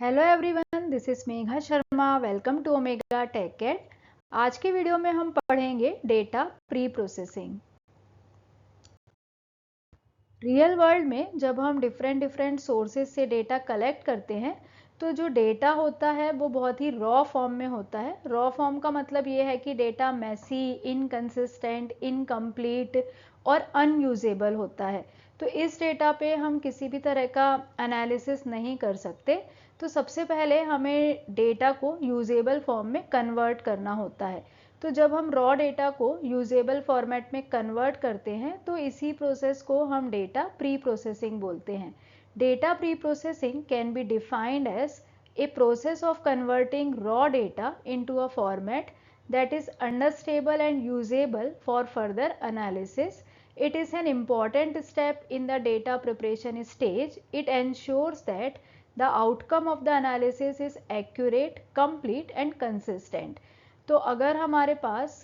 Hello everyone, this is Megha Sharma. Welcome to Omega Tech Ed. आज के video में हम पढ़ेंगे data preprocessing. Real world में जब हम डिफरेंट सोर्सेज से डेटा कलेक्ट करते हैं तो जो डेटा होता है वो बहुत ही रॉ फॉर्म में होता है। रॉ फॉर्म का मतलब ये है कि डेटा मैसी, इनकंसिस्टेंट, इनकम्प्लीट और अनयूजेबल होता है। तो इस डेटा पे हम किसी भी तरह का एनालिसिस नहीं कर सकते। तो सबसे पहले हमें डेटा को यूजेबल फॉर्म में कन्वर्ट करना होता है। तो जब हम रॉ डेटा को यूजेबल फॉर्मेट में कन्वर्ट करते हैं तो इसी प्रोसेस को हम डेटा प्री प्रोसेसिंग बोलते हैं। Data preprocessing can be defined as a process of converting raw data into a format that is understandable and usable for further analysis. It is an important step in the data preparation stage. It ensures that the outcome of the analysis is accurate, complete and consistent. तो अगर हमारे पास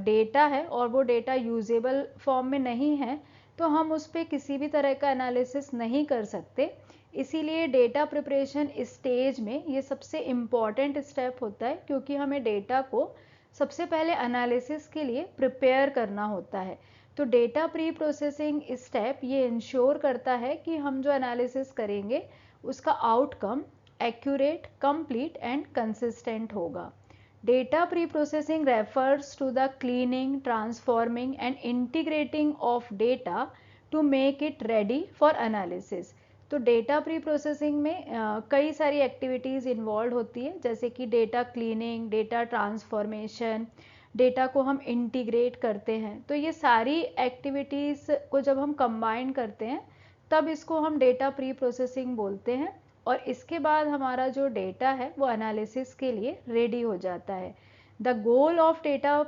data है और वो data usable form में नहीं है तो हम उस पर किसी भी तरह का एनालिसिस नहीं कर सकते। इसीलिए डेटा प्रिपरेशन स्टेज में ये सबसे इम्पॉर्टेंट स्टेप होता है, क्योंकि हमें डेटा को सबसे पहले एनालिसिस के लिए प्रिपेयर करना होता है। तो डेटा प्री प्रोसेसिंग स्टेप ये इंश्योर करता है कि हम जो एनालिसिस करेंगे उसका outcome accurate, complete and consistent होगा। Data pre-processing refers to the cleaning, transforming and integrating of data to make it ready for analysis. तो डेटा प्री प्रोसेसिंग में कई सारी एक्टिविटीज़ इन्वॉल्व होती है, जैसे कि data cleaning, data transformation, data को हम इंटीग्रेट करते हैं। तो ये सारी एक्टिविटीज़ को जब हम कंबाइन करते हैं तब इसको हम डेटा प्री प्रोसेसिंग बोलते हैं और इसके बाद हमारा जो डेटा है वो एनालिसिस के लिए रेडी हो जाता है। The goal of data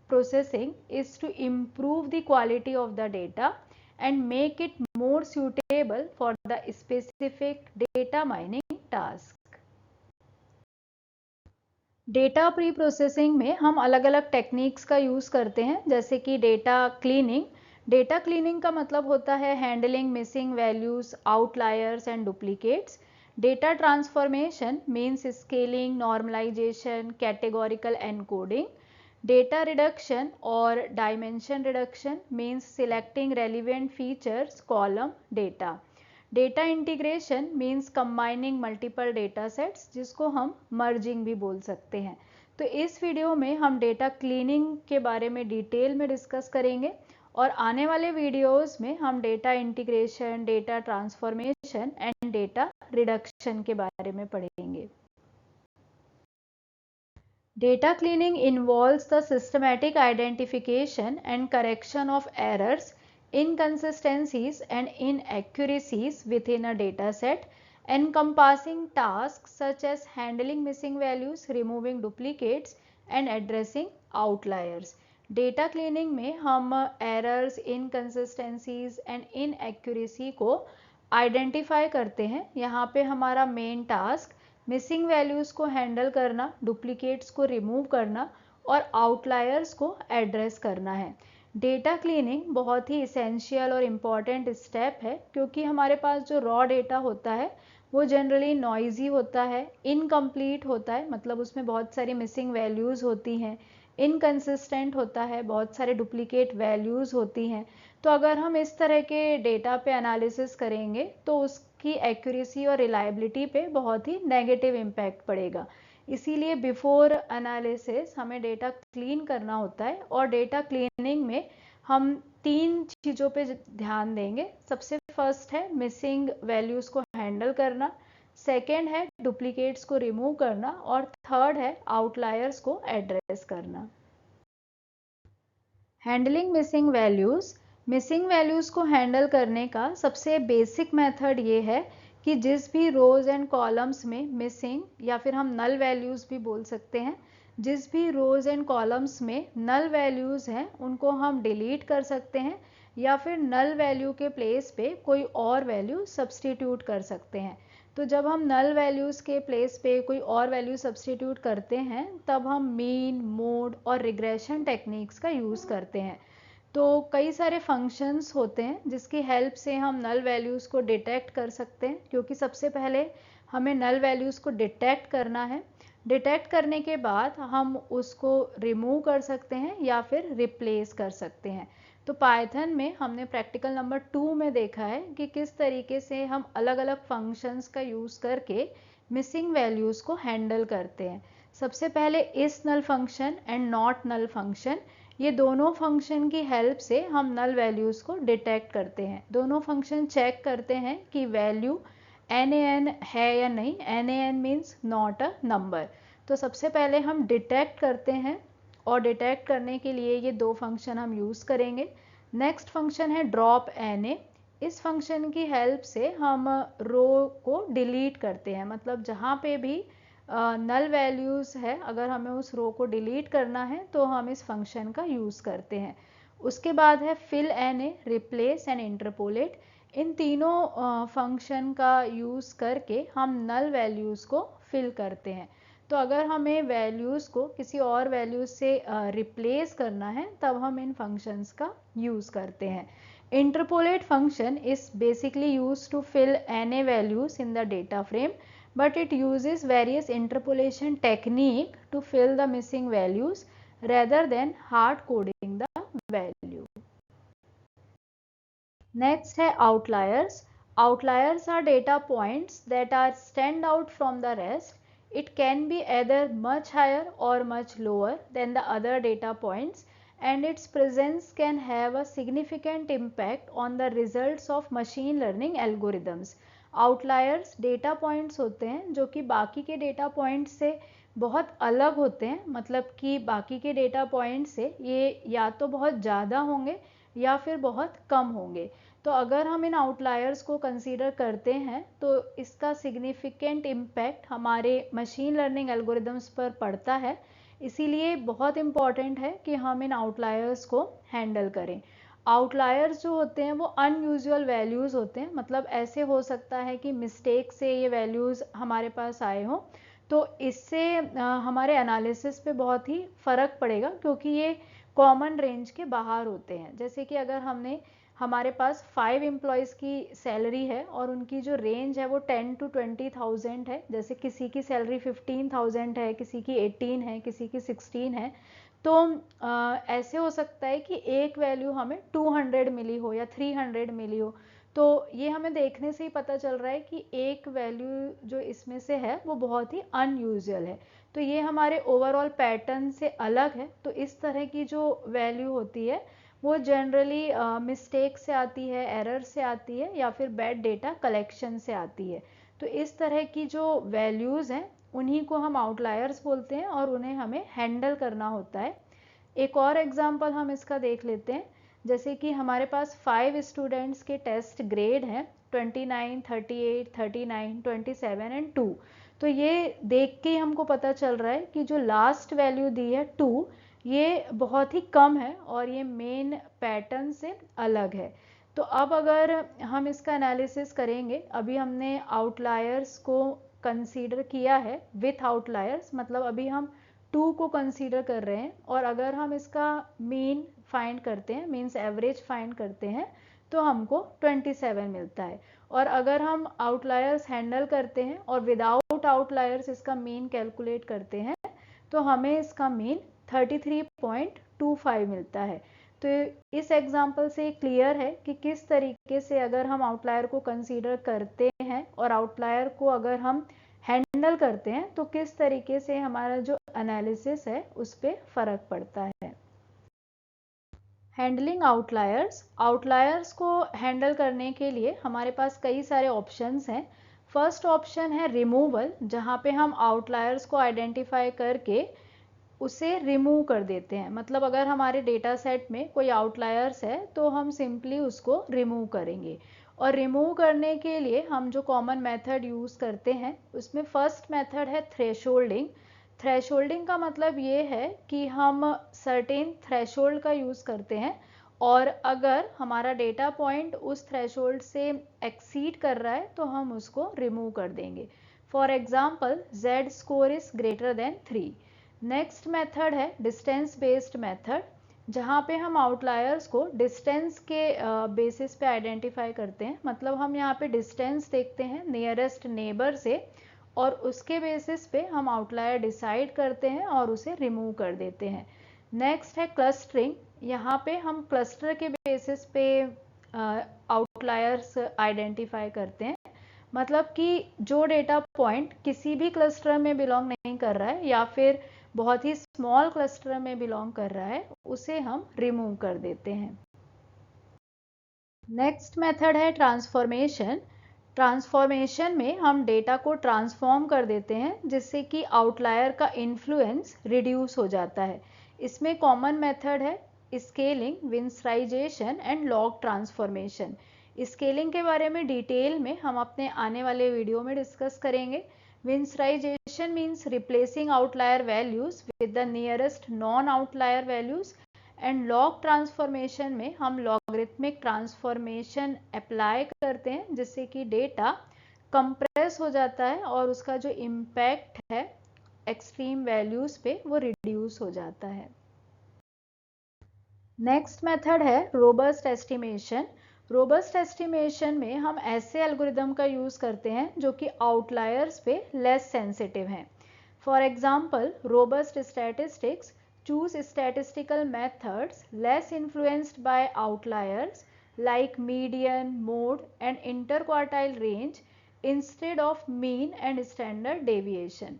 processing is to improve the quality of the data and make it more suitable for the specific data mining task. Data pre processing में हम अलग अलग टेक्निक्स का यूज़ करते हैं, जैसे कि डेटा क्लीनिंग। डेटा क्लीनिंग का मतलब होता है handling missing values, outliers and duplicates. Data transformation means scaling, normalization, categorical encoding. Data reduction or dimension reduction means selecting relevant features column data. Data integration means combining multiple data sets, जिसको हम merging भी बोल सकते हैं। तो इस video में हम डेटा क्लीनिंग के बारे में डिटेल में डिस्कस करेंगे और आने वाले वीडियोस में हम data integration, data transformation and data reduction के बारे में पढ़ेंगे। Data cleaning involves the systematic identification and correction of errors, inconsistencies and inaccuracies within a data set, encompassing tasks such as handling missing values, removing duplicates and addressing outliers. Data cleaning में हम errors, inconsistencies and inaccuracy को identify करते हैं। यहाँ पे हमारा main task missing values को handle करना, डुप्लीकेट्स को रिमूव करना और आउटलायर्स को एड्रेस करना है। डेटा क्लीनिंग बहुत ही इसेंशियल और इम्पॉर्टेंट स्टेप है, क्योंकि हमारे पास जो रॉ डेटा होता है वो जनरली नॉइजी होता है, इनकम्प्लीट होता है, मतलब उसमें बहुत सारी मिसिंग वैल्यूज़ होती हैं, इनकन्सिस्टेंट होता है, बहुत सारे डुप्लीकेट वैल्यूज़ होती हैं। तो अगर हम इस तरह के डेटा पे एनालिसिस करेंगे तो उसकी एक्यूरेसी और रिलायबिलिटी पे बहुत ही नेगेटिव इम्पैक्ट पड़ेगा। इसीलिए बिफोर एनालिसिस हमें डेटा क्लीन करना होता है और डेटा क्लीनिंग में हम 3 चीज़ों पे ध्यान देंगे। सबसे फर्स्ट है मिसिंग वैल्यूज़ को हैंडल करना, सेकेंड है डुप्लीकेट्स को रिमूव करना और थर्ड है आउटलायर्स को एड्रेस करना। Handling missing values. Missing values को हैंडल करने का सबसे बेसिक मेथड ये है कि जिस भी रोज़ एंड कॉलम्स में मिसिंग या फिर हम नल वैल्यूज़ भी बोल सकते हैं, जिस भी रोज़ एंड कॉलम्स में नल वैल्यूज़ हैं उनको हम डिलीट कर सकते हैं या फिर नल वैल्यू के प्लेस पे कोई और वैल्यू सब्सटीट्यूट कर सकते हैं। तो जब हम नल वैल्यूज़ के प्लेस पे कोई और वैल्यू सब्सटीट्यूट करते हैं तब हम मीन, मोड और रिग्रेशन टेक्निक्स का यूज़ करते हैं। तो कई सारे फंक्शंस होते हैं जिसकी हेल्प से हम नल वैल्यूज़ को डिटेक्ट कर सकते हैं, क्योंकि सबसे पहले हमें नल वैल्यूज़ को डिटेक्ट करना है। डिटेक्ट करने के बाद हम उसको रिमूव कर सकते हैं या फिर रिप्लेस कर सकते हैं। तो पाइथन में हमने प्रैक्टिकल नंबर 2 में देखा है कि किस तरीके से हम अलग अलग फंक्शंस का यूज़ करके मिसिंग वैल्यूज़ को हैंडल करते हैं। सबसे पहले is null function and not null function, ये दोनों फंक्शन की हेल्प से हम नल वैल्यूज़ को डिटेक्ट करते हैं। दोनों फंक्शन चेक करते हैं कि वैल्यू NaN है या नहीं। NaN means not a number. तो सबसे पहले हम डिटेक्ट करते हैं और डिटेक्ट करने के लिए ये दो फंक्शन हम यूज़ करेंगे। नेक्स्ट फंक्शन है ड्रॉप NA। इस फंक्शन की हेल्प से हम रो को डिलीट करते हैं, मतलब जहाँ पे भी नल वैल्यूज़ है, अगर हमें उस रो को डिलीट करना है तो हम इस फंक्शन का यूज़ करते हैं। उसके बाद है fill NA, replace and interpolate. इन तीनों फंक्शन का यूज़ करके हम नल वैल्यूज़ को फिल करते हैं। तो अगर हमें वैल्यूज़ को किसी और वैल्यू से रिप्लेस करना है तब हम इन फंक्शंस का यूज़ करते हैं। Interpolate function is basically use to fill NA values in the data frame, but it uses various interpolation technique to fill the missing values rather than hard coding the value. Next है outliers. Outliers are data points that are stand out from the rest. It can be either much higher or much lower than the other data points, and its presence can have a significant impact on the results of machine learning algorithms. Outliers data points होते हैं जो कि बाकी के data points से बहुत अलग होते हैं, मतलब कि बाकी के data points से ये या तो बहुत ज़्यादा होंगे या फिर बहुत कम होंगे। तो अगर हम इन आउटलायर्स को कंसीडर करते हैं तो इसका सिग्निफिकेंट इम्पैक्ट हमारे मशीन लर्निंग एल्गोरिदम्स पर पड़ता है। इसीलिए बहुत इम्पॉर्टेंट है कि हम इन आउटलायर्स को हैंडल करें। आउटलायर्स जो होते हैं वो अनयूजुअल वैल्यूज़ होते हैं, मतलब ऐसे हो सकता है कि मिस्टेक से ये वैल्यूज़ हमारे पास आए हों, तो इससे हमारे एनालिसिस पे बहुत ही फ़र्क पड़ेगा, क्योंकि ये कॉमन रेंज के बाहर होते हैं। जैसे कि अगर हमारे पास 5 एम्प्लॉयज़ की सैलरी है और उनकी जो रेंज है वो 10 to 20,000 है, जैसे किसी की सैलरी 15,000 है, किसी की 18 है, किसी की 16 है, तो ऐसे हो सकता है कि एक वैल्यू हमें 200 मिली हो या 300 मिली हो। तो ये हमें देखने से ही पता चल रहा है कि एक वैल्यू जो इसमें से है वो बहुत ही अनयूजुअल है। तो ये हमारे ओवरऑल पैटर्न से अलग है। तो इस तरह की जो वैल्यू होती है वो जनरली मिस्टेक से आती है, एरर से आती है या फिर बैड डेटा कलेक्शन से आती है। तो इस तरह की जो वैल्यूज़ हैं उन्हीं को हम आउटलायर्स बोलते हैं और उन्हें हमें हैंडल करना होता है। एक और एग्जांपल हम इसका देख लेते हैं। जैसे कि हमारे पास 5 स्टूडेंट्स के टेस्ट ग्रेड हैं 29, 38, 39, 27 एंड 2। तो ये देख के ही हमको पता चल रहा है कि जो लास्ट वैल्यू दी है 2, ये बहुत ही कम है और ये मेन पैटर्न से अलग है। तो अब अगर हम इसका एनालिसिस करेंगे, अभी हमने आउटलायर्स को कंसीडर किया है विथ आउटलायर्स, मतलब अभी हम 2 को कंसीडर कर रहे हैं, और अगर हम इसका मीन फाइंड करते हैं, मीन्स एवरेज फाइंड करते हैं, तो हमको 27 मिलता है। और अगर हम आउटलायर्स हैंडल करते हैं और विदाउट आउटलायर्स इसका मीन कैलकुलेट करते हैं तो हमें इसका मीन 33.25 मिलता है। तो इस एग्जाम्पल से क्लियर है कि किस तरीके से अगर हम आउटलायर को कंसीडर करते हैं और आउटलायर को अगर हम हैंडल करते हैं तो किस तरीके से हमारा जो एनालिसिस है उस पर फ़र्क पड़ता है। Handling outliers. आउटलायर्स को हैंडल करने के लिए हमारे पास कई सारे ऑप्शंस हैं। फर्स्ट ऑप्शन है रिमूवल, जहाँ पे हम आउटलायर्स को आइडेंटिफाई करके उसे रिमूव कर देते हैं। मतलब अगर हमारे डेटा सेट में कोई आउटलायर्स है तो हम सिंपली उसको रिमूव करेंगे। और रिमूव करने के लिए हम जो कॉमन मेथड यूज़ करते हैं उसमें फर्स्ट मेथड है थ्रेशोल्डिंग। थ्रेशोल्डिंग का मतलब ये है कि हम सर्टेन थ्रेशोल्ड का यूज़ करते हैं और अगर हमारा डेटा पॉइंट उस थ्रेशोल्ड से एक्सीड कर रहा है तो हम उसको रिमूव कर देंगे। For example z score is greater than 3। Next method है डिस्टेंस बेस्ड मेथड। जहाँ पे हम आउटलायर्स को डिस्टेंस के बेसिस पे आइडेंटिफाई करते हैं। मतलब हम यहाँ पे डिस्टेंस देखते हैं नियरेस्ट नेबर से और उसके बेसिस पे हम आउटलायर डिसाइड करते हैं और उसे रिमूव कर देते हैं। नेक्स्ट है क्लस्टरिंग। यहाँ पे हम क्लस्टर के बेसिस पे आउटलायर्स आइडेंटिफाई करते हैं। मतलब कि जो डेटा पॉइंट किसी भी क्लस्टर में बिलोंग नहीं कर रहा है या फिर बहुत ही स्मॉल क्लस्टर में बिलोंग कर रहा है उसे हम रिमूव कर देते हैं। नेक्स्ट मेथड है ट्रांसफॉर्मेशन। ट्रांसफॉर्मेशन में हम डेटा को ट्रांसफॉर्म कर देते हैं जिससे कि आउटलायर का इन्फ्लुएंस रिड्यूस हो जाता है। इसमें कॉमन मेथड है scaling, winsorisation and log transformation. Scaling के बारे में डिटेल में हम अपने आने वाले वीडियो में डिस्कस करेंगे। Winsorisation means replacing outlier values with the nearest non outlier values and log transformation में हम लॉगरिथमिक ट्रांसफॉर्मेशन अप्लाई करते हैं जिससे कि डेटा कंप्रेस हो जाता है और उसका जो इम्पैक्ट है एक्सट्रीम वैल्यूज पे वो रिड्यूस हो जाता है। नेक्स्ट मेथड है रोबस्ट एस्टिमेशन। रोबस्ट एस्टिमेशन में हम ऐसे एल्गोरिदम का यूज करते हैं जो कि आउटलायर्स पे लेस सेंसिटिव हैं। For example, robust statistics choose statistical methods less influenced by outliers like median, mode and interquartile range instead of mean and standard deviation.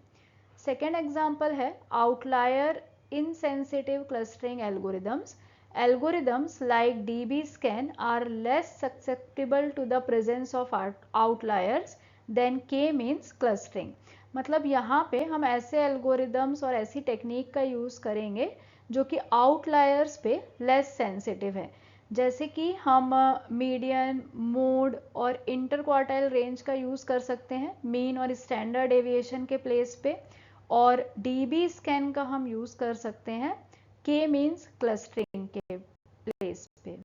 Second example है outlier insensitive clustering algorithms. Algorithms like dbScan are less susceptible to the presence of outliers than k-means clustering. मतलब यहाँ पे हम ऐसे algorithms और ऐसी technique का use करेंगे जो कि आउटलायर्स पे लेस सेंसिटिव है। जैसे कि हम मीडियन, मोड और इंटरक्वार्टाइल रेंज का यूज़ कर सकते हैं मीन और स्टैंडर्ड डेविएशन के प्लेस पे, और डीबी स्कैन का हम यूज़ कर सकते हैं के मीन्स क्लस्टरिंग के प्लेस पे।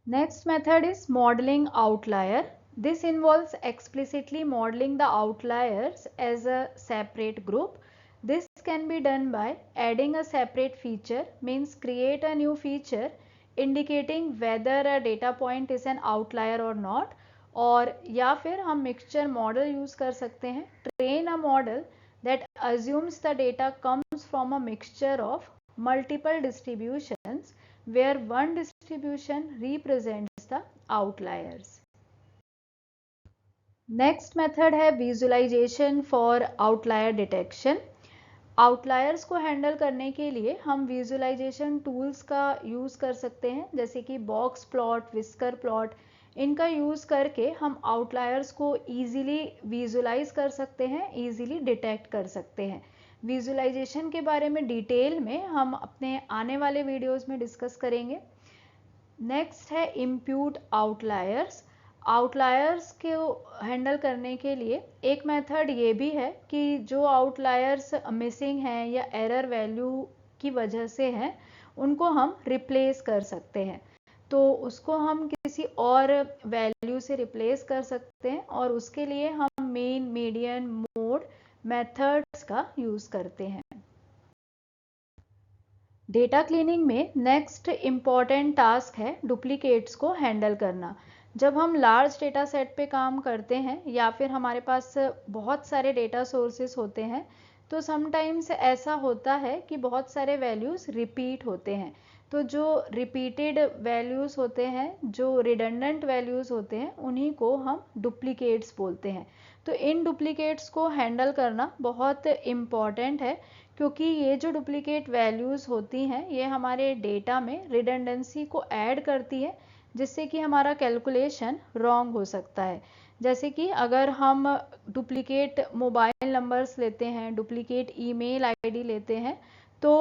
Next method is modelling outlier. This involves explicitly modeling the outliers as a separate group. This can be done by adding a separate feature, means create a new feature indicating whether a data point is an outlier or not, और या फिर हम mixture model use कर सकते हैं, train a model that assumes the data comes from a mixture of multiple distributions where one distribution represents the outliers. Next method है visualisation for outlier detection. Outliers को handle करने के लिए हम visualisation tools का यूज़ कर सकते हैं जैसे कि बॉक्स प्लॉट, विस्कर प्लॉट. इनका यूज़ करके हम आउटलायर्स को ईजिली विजुअलाइज कर सकते हैं, ईजिली डिटेक्ट कर सकते हैं. विजुअलाइजेशन के बारे में डिटेल में हम अपने आने वाले वीडियोज़ में डिस्कस करेंगे. नेक्स्ट है इम्प्यूट आउटलायर्स. आउटलायर्स को हैंडल करने के लिए एक मेथड ये भी है कि जो आउटलायर्स मिसिंग हैं या एरर वैल्यू की वजह से हैं उनको हम रिप्लेस कर सकते हैं. तो उसको हम किसी और वैल्यू से रिप्लेस कर सकते हैं और उसके लिए हम मीन, मीडियन, मोड मेथड्स का यूज़ करते हैं. डेटा क्लीनिंग में नेक्स्ट इम्पॉर्टेंट टास्क है डुप्लीकेट्स को हैंडल करना. जब हम लार्ज डेटा सेट पे काम करते हैं या फिर हमारे पास बहुत सारे डेटा सोर्सेस होते हैं तो समटाइम्स ऐसा होता है कि बहुत सारे वैल्यूज़ रिपीट होते हैं. तो जो रिपीटेड वैल्यूज़ होते हैं, जो रिडंडेंट वैल्यूज़ होते हैं, उन्हीं को हम डुप्लीकेट्स बोलते हैं. तो इन डुप्लीकेट्स को हैंडल करना बहुत इम्पॉर्टेंट है क्योंकि ये जो डुप्लीकेट वैल्यूज़ होती हैं ये हमारे डेटा में रिडंडेंसी को ऐड करती है जिससे कि हमारा कैलकुलेशन रॉन्ग हो सकता है. जैसे कि अगर हम डुप्लीकेट मोबाइल नंबर्स लेते हैं, डुप्लीकेट ईमेल आईडी लेते हैं तो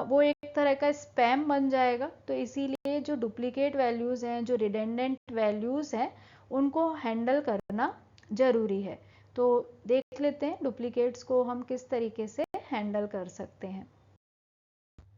वो एक तरह का स्पैम बन जाएगा. तो इसीलिए जो डुप्लीकेट वैल्यूज़ हैं, जो रिडंडेंट वैल्यूज़ हैं, उनको हैंडल करना ज़रूरी है. तो देख लेते हैं डुप्लीकेट्स को हम किस तरीके से हैंडल कर सकते हैं.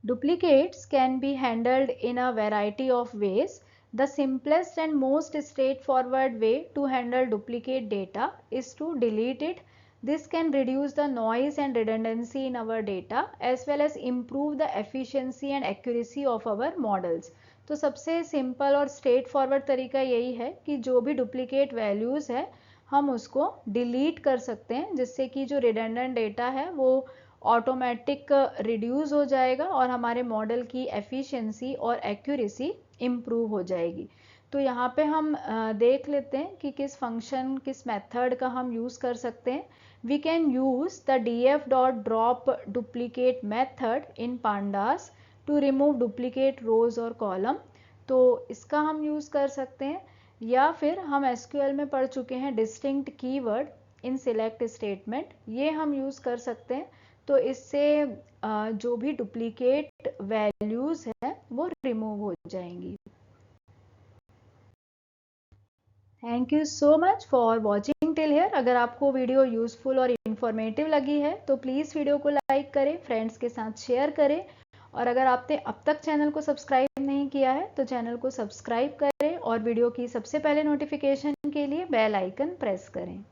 Duplicates can be handled in a variety of ways. The simplest and most straightforward way to handle duplicate data is to delete it. This can reduce the noise and redundancy in our data as well as improve the efficiency and accuracy of our models. तो सबसे simple और straight forward तरीका यही है कि जो भी duplicate values है हम उसको डिलीट कर सकते हैं, जिससे कि जो रिडंडेंट डेटा है वो ऑटोमेटिक रिड्यूस हो जाएगा और हमारे मॉडल की एफिशिएंसी और एक्यूरेसी इम्प्रूव हो जाएगी। तो यहाँ पे हम देख लेते हैं कि किस फंक्शन किस मेथड का हम यूज़ कर सकते हैं। We can use the df.drop duplicate method in pandas to remove duplicate rows और कॉलम। तो इसका हम यूज़ कर सकते हैं, या फिर हम SQL में पढ़ चुके हैं डिस्टिंक्ट कीवर्ड इन सिलेक्ट स्टेटमेंट, ये हम यूज़ कर सकते हैं। तो इससे जो भी डुप्लीकेट वैल्यूज़ है वो रिमूव हो जाएंगी। Thank you so much for watching till here. अगर आपको वीडियो यूज़फुल और इन्फॉर्मेटिव लगी है तो प्लीज़ वीडियो को लाइक करें, फ्रेंड्स के साथ शेयर करें, और अगर आपने अब तक चैनल को सब्सक्राइब नहीं किया है तो चैनल को सब्सक्राइब करें और वीडियो की सबसे पहले नोटिफिकेशन के लिए बेल आइकन प्रेस करें।